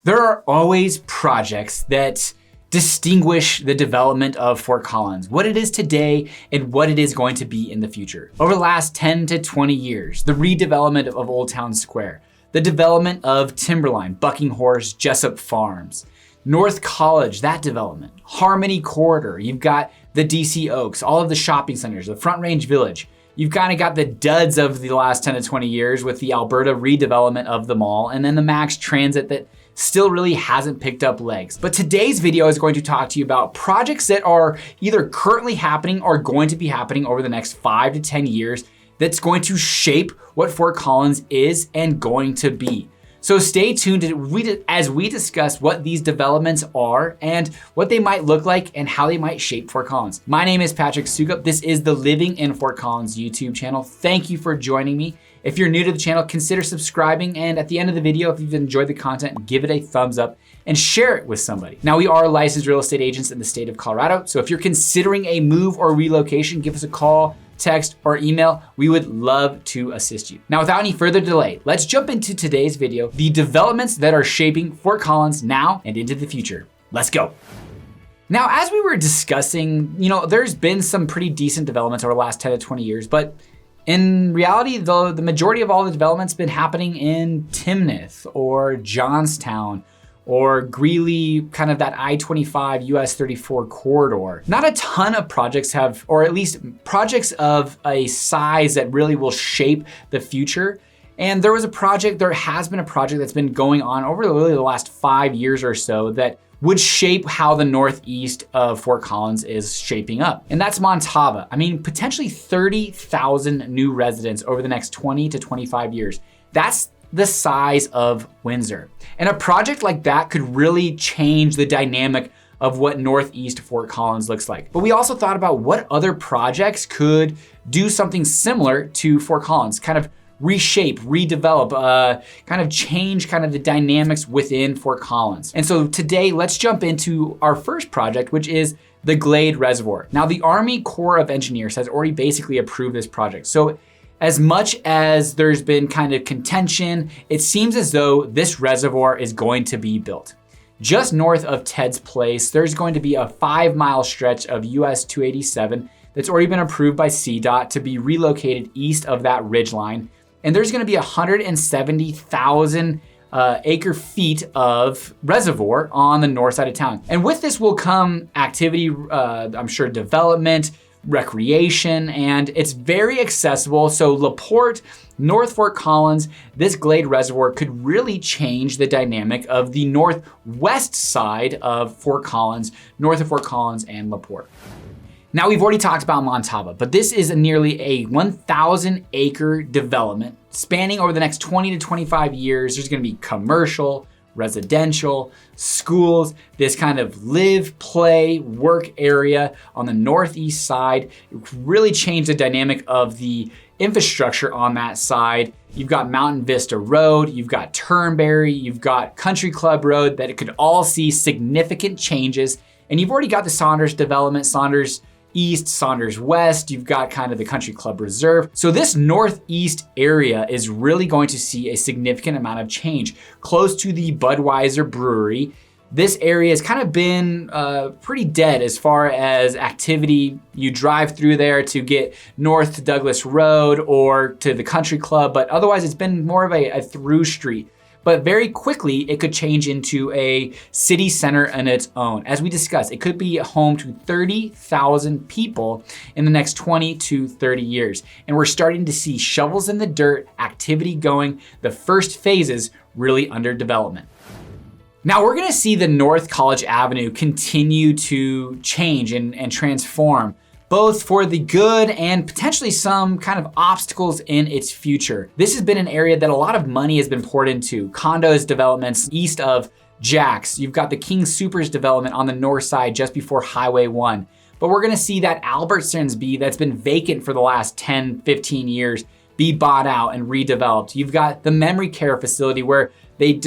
There are always projects that distinguish the development of Fort Collins, what it is today and what it is going to be in the future. Over the last 10 to 20 years, the redevelopment of Old Town Square, the development of Timberline, Bucking Horse, Jessup Farms, North College, that development, Harmony Corridor, you've got the DC Oaks, all of the shopping centers, the Front Range Village. You've kind of got the duds of the last 10 to 20 years with the Alberta redevelopment of the mall, and then the Max Transit that still really hasn't picked up legs. But today's video is going to talk to you about projects that are either currently happening or going to be happening over the next 5 to 10 years that's going to shape what Fort Collins is and going to be. So stay tuned as we discuss what these developments are and what they might look like and how they might shape Fort Collins. My name is Patrick Soukup. This is the Living in Fort Collins YouTube channel. Thank you for joining me. If you're new to the channel, consider subscribing, and at the end of the video, if you've enjoyed the content, give it a thumbs up and share it with somebody. Now, we are licensed real estate agents in the state of Colorado, so if you're considering a move or relocation, give us a call, text, or email. We would love to assist you. Now, without any further delay, let's jump into today's video, the developments that are shaping Fort Collins now and into the future. Let's go. Now, as we were discussing, there's been some pretty decent developments over the last 10 to 20 years, but in reality, the majority of all the development's been happening in Timnath or Johnstown or Greeley, kind of that I-25 US 34 corridor. Not a ton of projects have, or at least projects of a size that really will shape the future. And there has been a project that's been going on over really the last 5 years or so that would shape how the northeast of Fort Collins is shaping up. And that's Montava. I mean, potentially 30,000 new residents over the next 20 to 25 years. That's the size of Windsor. And a project like that could really change the dynamic of what northeast Fort Collins looks like. But we also thought about what other projects could do something similar to Fort Collins, kind of reshape, redevelop, kind of change kind of the dynamics within Fort Collins. And so today, let's jump into our first project, which is the Glade Reservoir. Now, the Army Corps of Engineers has already basically approved this project. So as much as there's been kind of contention, it seems as though this reservoir is going to be built. Just north of Ted's Place, there's going to be a 5-mile stretch of US 287 that's already been approved by CDOT to be relocated east of that ridgeline. And there's gonna be 170,000 acre feet of reservoir on the north side of town. And with this will come activity, I'm sure development, recreation, and it's very accessible. So LaPorte, North Fort Collins, this Glade Reservoir could really change the dynamic of the northwest side of Fort Collins, north of Fort Collins and LaPorte. Now, we've already talked about Montava, but this is nearly a 1,000 acre development spanning over the next 20 to 25 years. There's gonna be commercial, residential, schools, this kind of live, play, work area on the northeast side. It really change the dynamic of the infrastructure on that side. You've got Mountain Vista Road, you've got Turnberry, you've got Country Club Road that it could all see significant changes. And you've already got the Saunders development, Saunders East, Saunders West, you've got kind of the Country Club Reserve. So this northeast area is really going to see a significant amount of change. Close to the Budweiser Brewery, this area has kind of been pretty dead as far as activity. You drive through there to get north to Douglas Road or to the Country Club, but otherwise it's been more of a through street. But very quickly, it could change into a city center on its own. As we discussed, it could be home to 30,000 people in the next 20 to 30 years. And we're starting to see shovels in the dirt, activity going, the first phases really under development. Now we're gonna see the North College Avenue continue to change and transform, both for the good and potentially some kind of obstacles in its future. This has been an area that a lot of money has been poured into. Condos developments east of Jax. You've got the King Soopers development on the north side just before Highway 1. But we're gonna see that Albertsons that's been vacant for the last 10, 15 years be bought out and redeveloped. You've got the memory care facility where they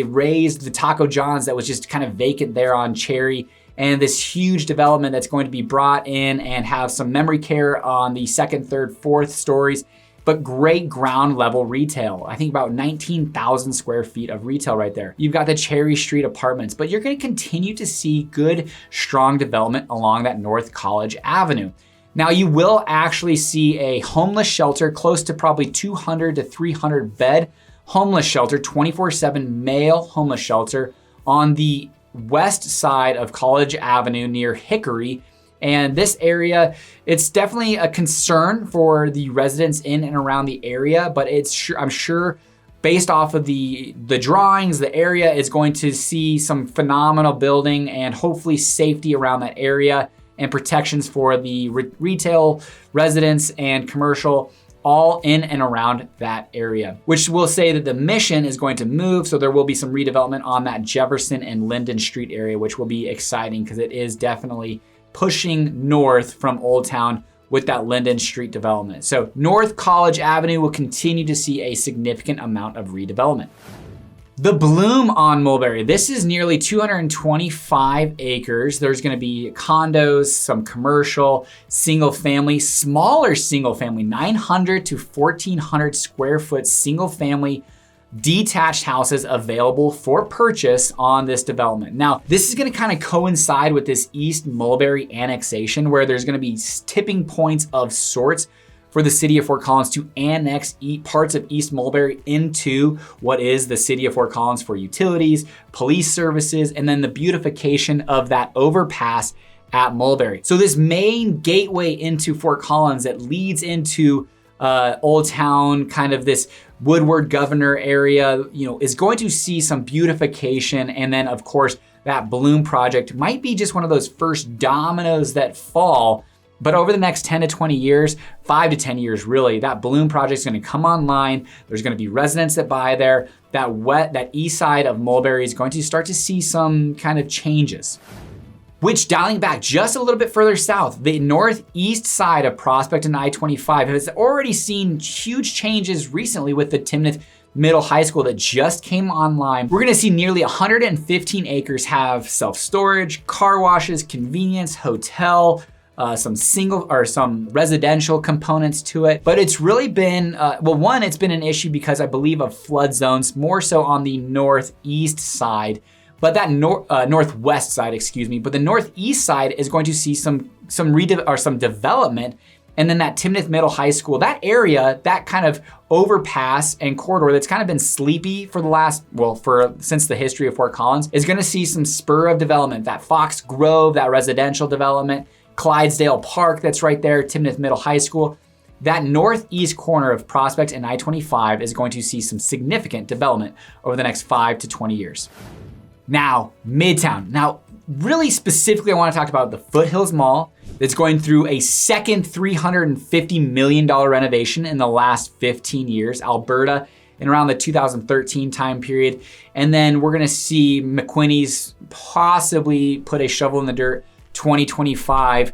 raised the Taco John's that was just kind of vacant there on Cherry, and this huge development that's going to be brought in and have some memory care on the second, third, fourth stories. but great ground level retail. I think about 19,000 square feet of retail right there. You've got the Cherry Street apartments, but you're gonna continue to see good, strong development along that North College Avenue. Now you will actually see a homeless shelter, close to probably 200 to 300 bed homeless shelter, 24/7 male homeless shelter on the west side of College Avenue near Hickory. And this area, it's definitely a concern for the residents in and around the area, but I'm sure based off of the drawings, the area is going to see some phenomenal building and hopefully safety around that area and protections for the retail residents and commercial all in and around that area, which will say that the Mission is going to move. So there will be some redevelopment on that Jefferson and Linden Street area, which will be exciting because it is definitely pushing north from Old Town with that Linden Street development. So North College Avenue will continue to see a significant amount of redevelopment. The Bloom on Mulberry. This is nearly 225 acres. There's gonna be condos, some commercial, single family, smaller single family, 900 to 1,400 square foot single family detached houses available for purchase on this development. Now, this is gonna kind of coincide with this East Mulberry annexation where there's gonna be tipping points of sorts for the city of Fort Collins to annex parts of East Mulberry into what is the city of Fort Collins for utilities, police services, and then the beautification of that overpass at Mulberry. So this main gateway into Fort Collins that leads into Old Town, kind of this Woodward Governor area, is going to see some beautification. And then of course, that Bloom project might be just one of those first dominoes that fall. But over the next 10 to 20 years, 5 to 10 years really, that Bloom project is gonna come online. There's gonna be residents that buy there. That east side of Mulberry is going to start to see some kind of changes. Which, dialing back just a little bit further south, the northeast side of Prospect and I-25 has already seen huge changes recently with the Timnath Middle High School that just came online. We're gonna see nearly 115 acres have self-storage, car washes, convenience, hotel, some residential components to it. But it's really been, it's been an issue because I believe of flood zones, more so on the northeast side, but that northwest side, excuse me. But the northeast side is going to see some development. And then that Timnath Middle High School, that area, that kind of overpass and corridor that's kind of been sleepy for since the history of Fort Collins, is gonna see some spur of development. That Fox Grove, that residential development, Clydesdale Park that's right there, Timnath Middle High School. That northeast corner of Prospect and I-25 is going to see some significant development over the next 5 to 20 years. Now, Midtown. Now, really specifically, I wanna talk about the Foothills Mall that's going through a second $350 million renovation in the last 15 years, Alberta, in around the 2013 time period. And then we're gonna see McQuinney's possibly put a shovel in the dirt 2025,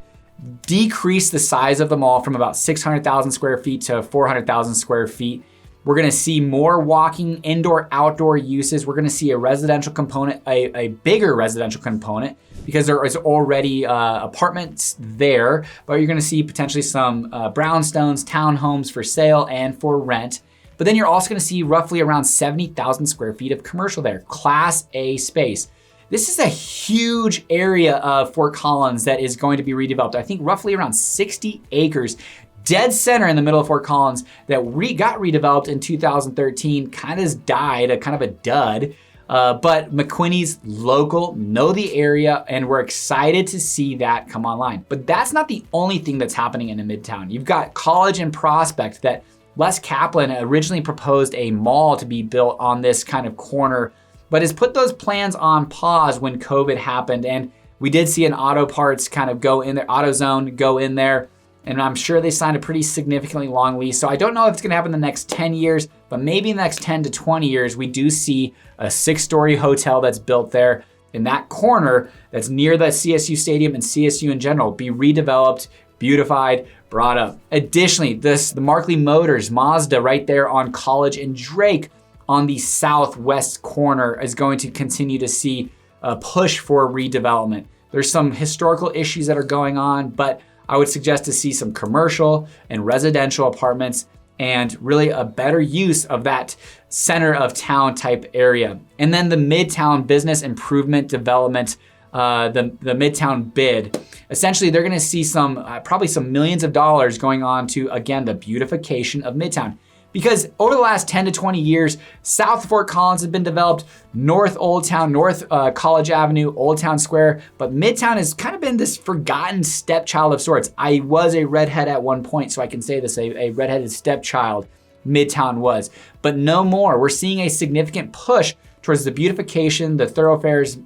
decrease the size of the mall from about 600,000 square feet to 400,000 square feet. We're gonna see more walking, indoor, outdoor uses. We're gonna see a residential component, a bigger residential component, because there is already apartments there, but you're gonna see potentially some brownstones, townhomes for sale and for rent. But then you're also gonna see roughly around 70,000 square feet of commercial there, Class A space. This is a huge area of Fort Collins that is going to be redeveloped. I think roughly around 60 acres, dead center in the middle of Fort Collins, that got redeveloped in 2013, kind of died, kind of a dud. But McQuinney's local, know the area, and we're excited to see that come online. But that's not the only thing that's happening in the Midtown. You've got College and Prospect that Les Kaplan originally proposed a mall to be built on this kind of corner, but has put those plans on pause when COVID happened. And we did see an auto parts kind of go in there, AutoZone go in there, and I'm sure they signed a pretty significantly long lease. So I don't know if it's gonna happen in the next 10 years, but maybe in the next 10 to 20 years, we do see a 6-story hotel that's built there in that corner that's near the CSU Stadium and CSU in general, be redeveloped, beautified, brought up. Additionally, the Markley Motors, Mazda right there on College and Drake, on the southwest corner, is going to continue to see a push for redevelopment. There's some historical issues that are going on, but I would suggest to see some commercial and residential apartments and really a better use of that center of town type area. And then the Midtown Business Improvement Development, the Midtown bid. Essentially, they're gonna see some, probably some millions of dollars going on to, again, the beautification of Midtown. Because over the last 10 to 20 years, South Fort Collins has been developed, North Old Town, North College Avenue, Old Town Square, but Midtown has kind of been this forgotten stepchild of sorts. I was a redhead at one point, so I can say this, a redheaded stepchild Midtown was, but no more. We're seeing a significant push towards the beautification, the thoroughfares,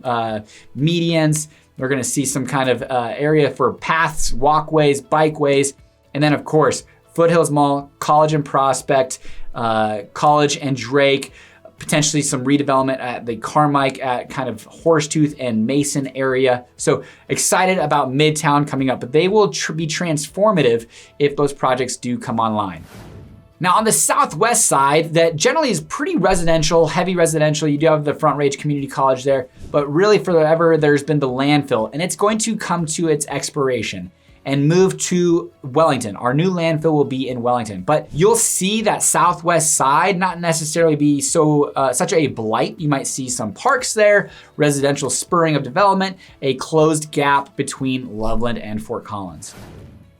medians. We're gonna see some kind of area for paths, walkways, bikeways, and then of course, Foothills Mall, College and Prospect, College and Drake, potentially some redevelopment at the Carmike at kind of Horsetooth and Mason area. So excited about Midtown coming up, but they will be transformative if those projects do come online. Now on the southwest side, that generally is pretty residential, heavy residential. You do have the Front Range Community College there, but really forever there's been the landfill, and it's going to come to its expiration and move to Wellington. Our new landfill will be in Wellington, but you'll see that southwest side not necessarily be so such a blight. You might see some parks there, residential spurring of development, a closed gap between Loveland and Fort Collins.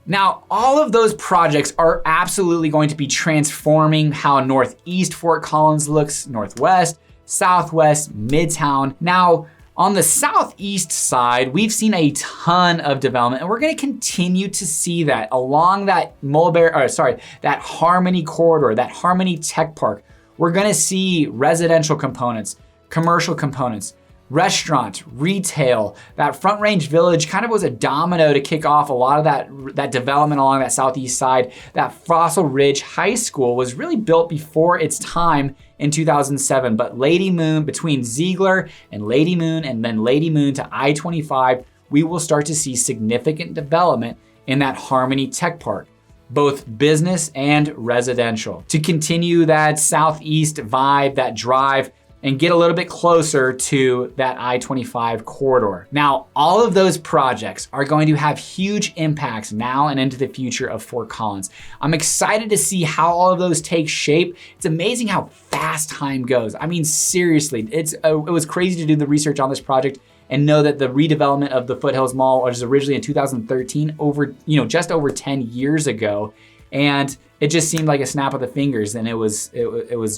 Now, all of those projects are absolutely going to be transforming how Northeast Fort Collins looks, Northwest, Southwest, Midtown. Now, on the southeast side, we've seen a ton of development, and we're gonna continue to see that along that that Harmony corridor, that Harmony Tech Park. We're gonna see residential components, commercial components, restaurant, retail. That Front Range Village kind of was a domino to kick off a lot of that development along that southeast side. That Fossil Ridge High School was really built before its time in 2007, but Lady Moon, between Ziegler and Lady Moon and then Lady Moon to I-25, we will start to see significant development in that Harmony Tech Park, both business and residential, to continue that southeast vibe, that drive, and get a little bit closer to that I-25 corridor. Now, all of those projects are going to have huge impacts now and into the future of Fort Collins. I'm excited to see how all of those take shape. It's amazing how fast time goes. I mean, seriously, it was crazy to do the research on this project and know that the redevelopment of the Foothills Mall was originally in 2013, just over 10 years ago. And it just seemed like a snap of the fingers, and it was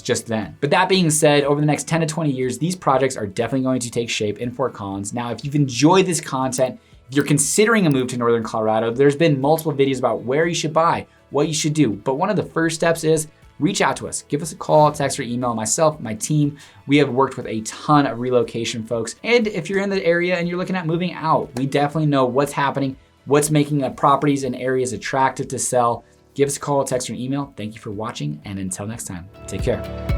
just then. But that being said, over the next 10 to 20 years, these projects are definitely going to take shape in Fort Collins. Now, if you've enjoyed this content, if you're considering a move to Northern Colorado, there's been multiple videos about where you should buy, what you should do. But one of the first steps is reach out to us. Give us a call, text, or email. Myself, my team, we have worked with a ton of relocation folks. And if you're in the area and you're looking at moving out, we definitely know what's happening, what's making the properties and areas attractive to sell. Give us a call, text, or email. Thank you for watching, and until next time, take care.